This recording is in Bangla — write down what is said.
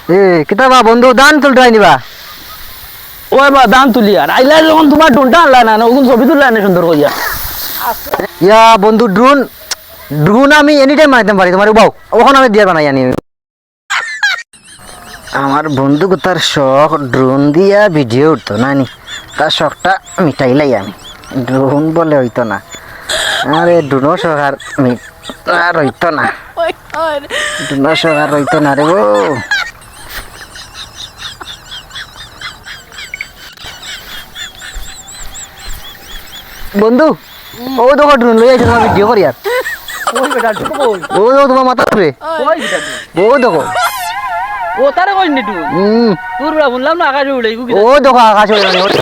এ কিতাবা বন্ধু দান তুলটাই নিবা ওই বা দাম তুলি আর আইলা যখন তোমার ড্রোনটা আনলা না ওগুন ছবি তুললা না সুন্দর কইয়া ইয়া বন্ধু ড্রোন ড্রোন আমি এনি টাইম বানাইতে পারি তোমার বাউ ওখানে আমি দিয়ে বানাই আনি আমার বন্ধু তার শখ ড্রোন দিয়া ভিডিও উঠতো না নি তার শখটা মিটাইলাই আমি ড্রোন বলে হইতো না আরে ড্রোনও শখ আর হইতো না ড্রোনও শখ আর হইতো না রে ও বন্ধু ও দেখো ড্রোন লই আইছে তোমার ভিডিও করি আর ওই বেটা কই ও দেখো তোমার মাথা ঘুরে ওই বেটা ও দেখো ও তারে কই নি তুই তোর বেটা বললাম না আকাশে উড়াইবো কি ও দেখো আকাশে উড়ে